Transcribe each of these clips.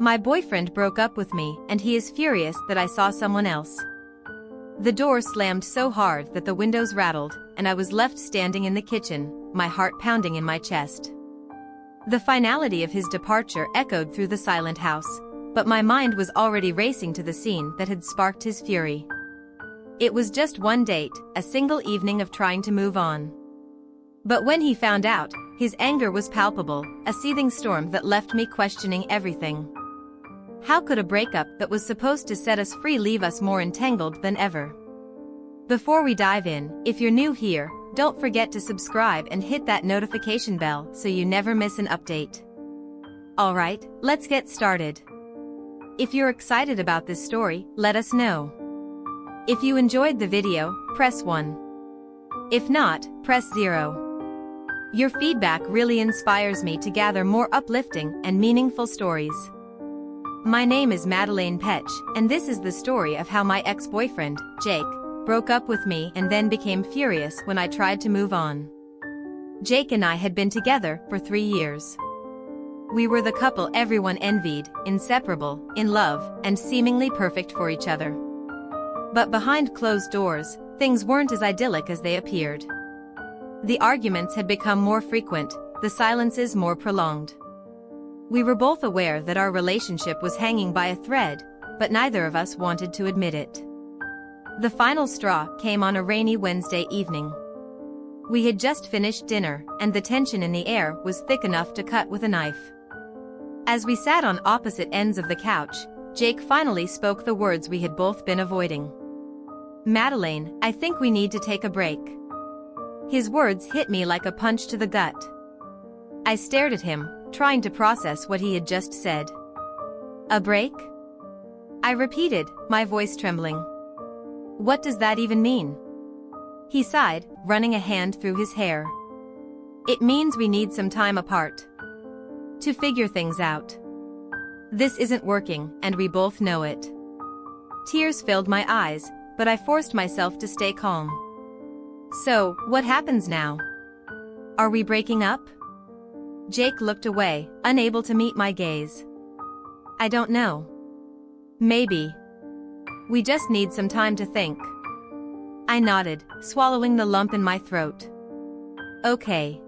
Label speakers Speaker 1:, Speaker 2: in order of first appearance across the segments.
Speaker 1: My boyfriend broke up with me and he is furious that I saw someone else. The door slammed so hard that the windows rattled, and I was left standing in the kitchen, my heart pounding in my chest. The finality of his departure echoed through the silent house, but my mind was already racing to the scene that had sparked his fury. It was just one date, a single evening of trying to move on. But when he found out, his anger was palpable, a seething storm that left me questioning everything. How could a breakup that was supposed to set us free leave us more entangled than ever? Before we dive in, if you're new here, don't forget to subscribe and hit that notification bell so you never miss an update. Alright, let's get started. If you're excited about this story, let us know. If you enjoyed the video, press 1. If not, press 0. Your feedback really inspires me to gather more uplifting and meaningful stories. My name is Madeleine Petch, and this is the story of how my ex-boyfriend, Jake, broke up with me and then became furious when I tried to move on. Jake and I had been together for 3 years. We were the couple everyone envied, inseparable, in love, and seemingly perfect for each other. But behind closed doors, things weren't as idyllic as they appeared. The arguments had become more frequent, the silences more prolonged. We were both aware that our relationship was hanging by a thread, but neither of us wanted to admit it. The final straw came on a rainy Wednesday evening. We had just finished dinner, and the tension in the air was thick enough to cut with a knife. As we sat on opposite ends of the couch, Jake finally spoke the words we had both been avoiding. "Madeleine, I think we need to take a break." His words hit me like a punch to the gut. I stared at him, trying to process what he had just said. "A break?" I repeated, my voice trembling. "What does that even mean?" He sighed, running a hand through his hair. "It means we need some time apart. To figure things out. This isn't working, and we both know it." Tears filled my eyes, but I forced myself to stay calm. "So, what happens now? Are we breaking up?" Jake looked away, unable to meet my gaze. "I don't know. Maybe. We just need some time to think." I nodded, swallowing the lump in my throat. "Okay.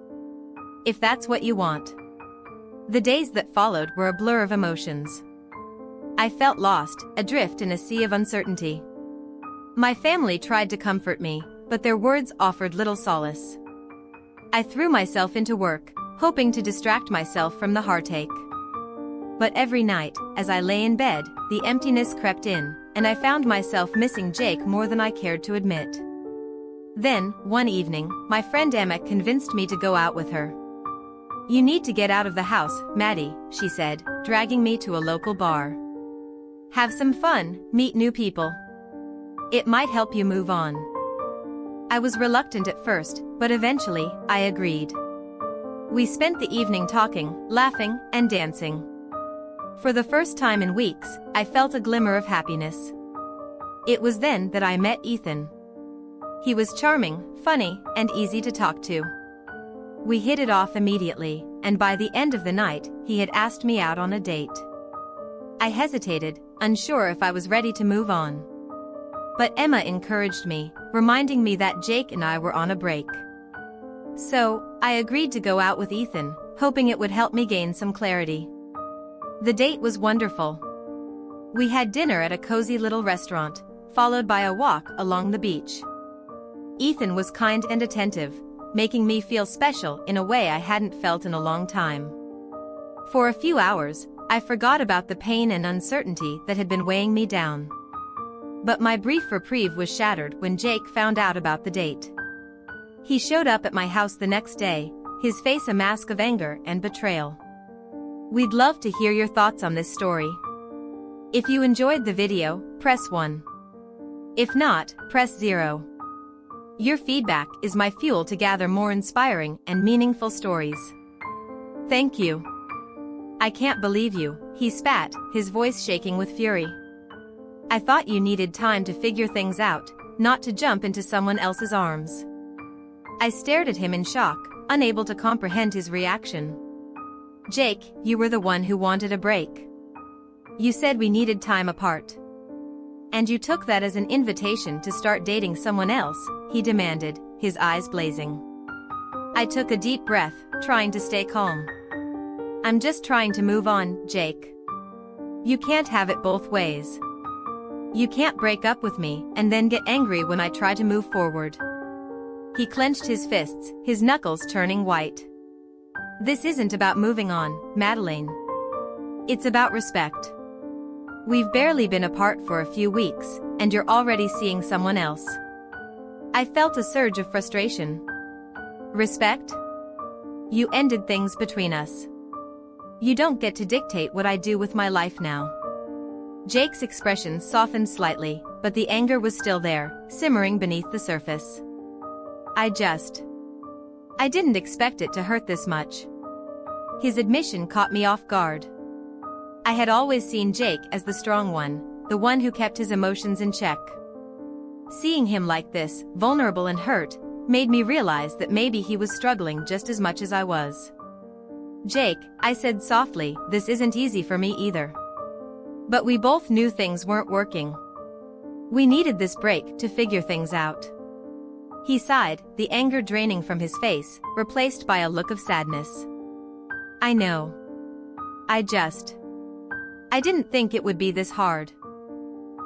Speaker 1: If that's what you want." The days that followed were a blur of emotions. I felt lost, adrift in a sea of uncertainty. My family tried to comfort me, but their words offered little solace. I threw myself into work, hoping to distract myself from the heartache. But every night, as I lay in bed, the emptiness crept in, and I found myself missing Jake more than I cared to admit. Then, one evening, my friend Emma convinced me to go out with her. "You need to get out of the house, Maddie," she said, dragging me to a local bar. "Have some fun, meet new people. It might help you move on." I was reluctant at first, but eventually, I agreed. We spent the evening talking, laughing, and dancing. For the first time in weeks, I felt a glimmer of happiness. It was then that I met Ethan. He was charming, funny, and easy to talk to. We hit it off immediately, and by the end of the night, he had asked me out on a date. I hesitated, unsure if I was ready to move on. But Emma encouraged me, reminding me that Jake and I were on a break. So, I agreed to go out with Ethan, hoping it would help me gain some clarity. The date was wonderful. We had dinner at a cozy little restaurant, followed by a walk along the beach. Ethan was kind and attentive, making me feel special in a way I hadn't felt in a long time. For a few hours, I forgot about the pain and uncertainty that had been weighing me down. But my brief reprieve was shattered when Jake found out about the date. He showed up at my house the next day, his face a mask of anger and betrayal. We'd love to hear your thoughts on this story. If you enjoyed the video, press 1. If not, press 0. Your feedback is my fuel to gather more inspiring and meaningful stories. Thank you. "I can't believe you," he spat, his voice shaking with fury. "I thought you needed time to figure things out, not to jump into someone else's arms." I stared at him in shock, unable to comprehend his reaction. "Jake, you were the one who wanted a break. You said we needed time apart. And you took that as an invitation to start dating someone else, he demanded, his eyes blazing. I took a deep breath, trying to stay calm. I'm just trying to move on, Jake. You can't have it both ways. You can't break up with me and then get angry when I try to move forward. He clenched his fists, his knuckles turning white. This isn't about moving on, Madeleine. It's about respect. We've barely been apart for a few weeks, and you're already seeing someone else. I felt a surge of frustration. Respect? You ended things between us. You don't get to dictate what I do with my life now. Jake's expression softened slightly, but the anger was still there, simmering beneath the surface. I didn't expect it to hurt this much. His admission caught me off guard. I had always seen Jake as the strong one, the one who kept his emotions in check. Seeing him like this, vulnerable and hurt, made me realize that maybe he was struggling just as much as I was. Jake, I said softly, this isn't easy for me either. But we both knew things weren't working. We needed this break to figure things out. He sighed, the anger draining from his face, replaced by a look of sadness. I know. I didn't think it would be this hard.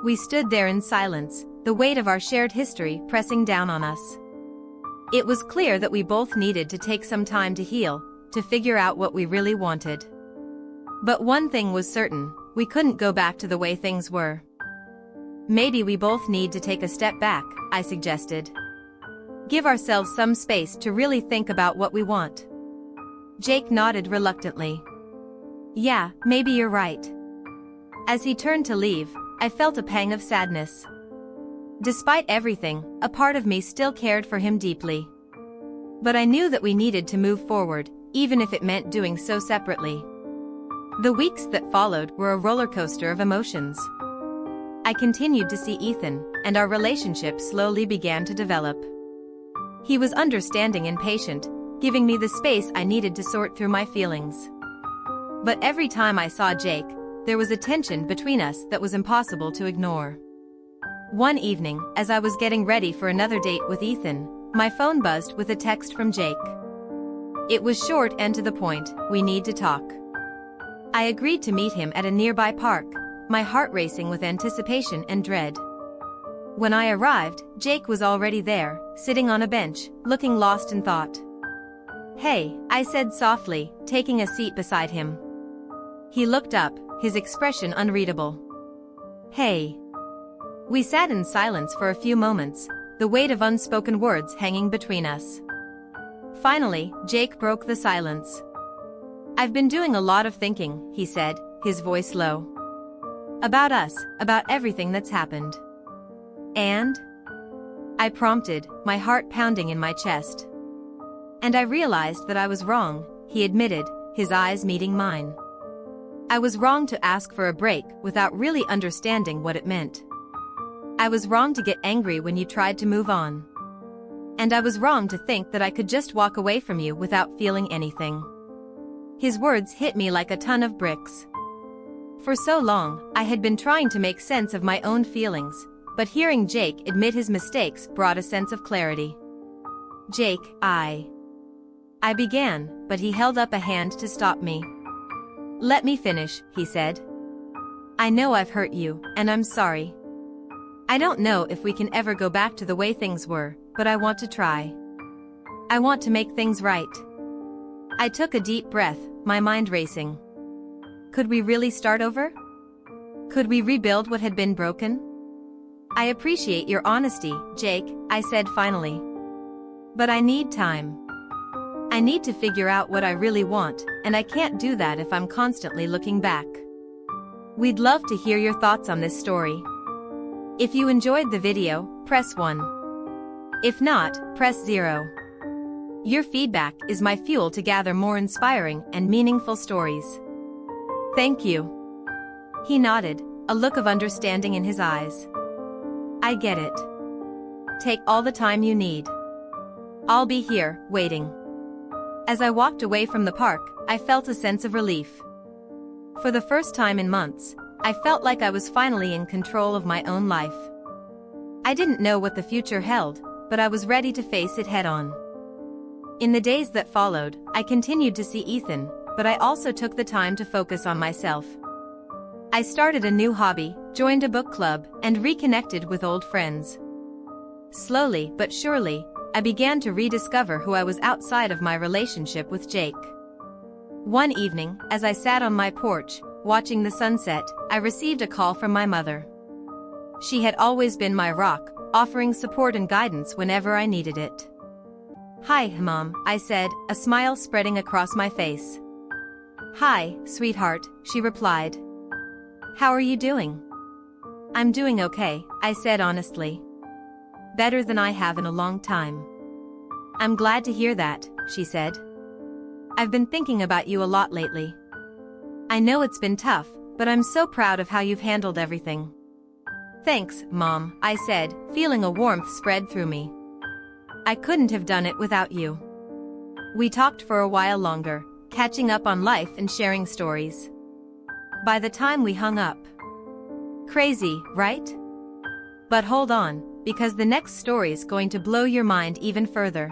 Speaker 1: We stood there in silence, the weight of our shared history pressing down on us. It was clear that we both needed to take some time to heal, to figure out what we really wanted. But one thing was certain, we couldn't go back to the way things were. Maybe we both need to take a step back, I suggested. Give ourselves some space to really think about what we want. Jake nodded reluctantly. Yeah, maybe you're right. As he turned to leave, I felt a pang of sadness. Despite everything, a part of me still cared for him deeply. But I knew that we needed to move forward, even if it meant doing so separately. The weeks that followed were a roller coaster of emotions. I continued to see Ethan, and our relationship slowly began to develop. He was understanding and patient, giving me the space I needed to sort through my feelings. But every time I saw Jake, there was a tension between us that was impossible to ignore. One evening, as I was getting ready for another date with Ethan, my phone buzzed with a text from Jake. It was short and to the point, we need to talk. I agreed to meet him at a nearby park, my heart racing with anticipation and dread. When I arrived, Jake was already there, sitting on a bench, looking lost in thought. Hey, I said softly, taking a seat beside him. He looked up, his expression unreadable. Hey. We sat in silence for a few moments, the weight of unspoken words hanging between us. Finally, Jake broke the silence. I've been doing a lot of thinking, he said, his voice low. About us, about everything that's happened. And? I prompted, my heart pounding in my chest. And I realized that I was wrong, he admitted, his eyes meeting mine. I was wrong to ask for a break without really understanding what it meant. I was wrong to get angry when you tried to move on. And I was wrong to think that I could just walk away from you without feeling anything. His words hit me like a ton of bricks. For so long, I had been trying to make sense of my own feelings, but hearing Jake admit his mistakes brought a sense of clarity. Jake, I began, but he held up a hand to stop me. Let me finish, he said. I know I've hurt you, and I'm sorry. I don't know if we can ever go back to the way things were, but I want to try. I want to make things right. I took a deep breath, my mind racing. Could we really start over? Could we rebuild what had been broken? I appreciate your honesty, Jake, I said finally. But I need time. I need to figure out what I really want, and I can't do that if I'm constantly looking back. We'd love to hear your thoughts on this story. If you enjoyed the video, press 1. If not, press 0. Your feedback is my fuel to gather more inspiring and meaningful stories. Thank you. He nodded, a look of understanding in his eyes. I get it. Take all the time you need. I'll be here, waiting. As I walked away from the park, I felt a sense of relief. For the first time in months, I felt like I was finally in control of my own life. I didn't know what the future held, but I was ready to face it head-on. In the days that followed, I continued to see Ethan, but I also took the time to focus on myself. I started a new hobby, joined a book club, and reconnected with old friends. Slowly but surely, I began to rediscover who I was outside of my relationship with Jake. One evening, as I sat on my porch, watching the sunset, I received a call from my mother. She had always been my rock, offering support and guidance whenever I needed it. "Hi, Mom," I said, a smile spreading across my face. "Hi, sweetheart," she replied. "How are you doing?" "I'm doing okay," I said honestly. "Better than I have in a long time." "I'm glad to hear that," she said. "I've been thinking about you a lot lately. I know it's been tough, but I'm so proud of how you've handled everything." "Thanks, Mom," I said, feeling a warmth spread through me. "I couldn't have done it without you." We talked for a while longer, catching up on life and sharing stories. By the time we hung up. Crazy, right? But hold on, because the next story's going to blow your mind even further.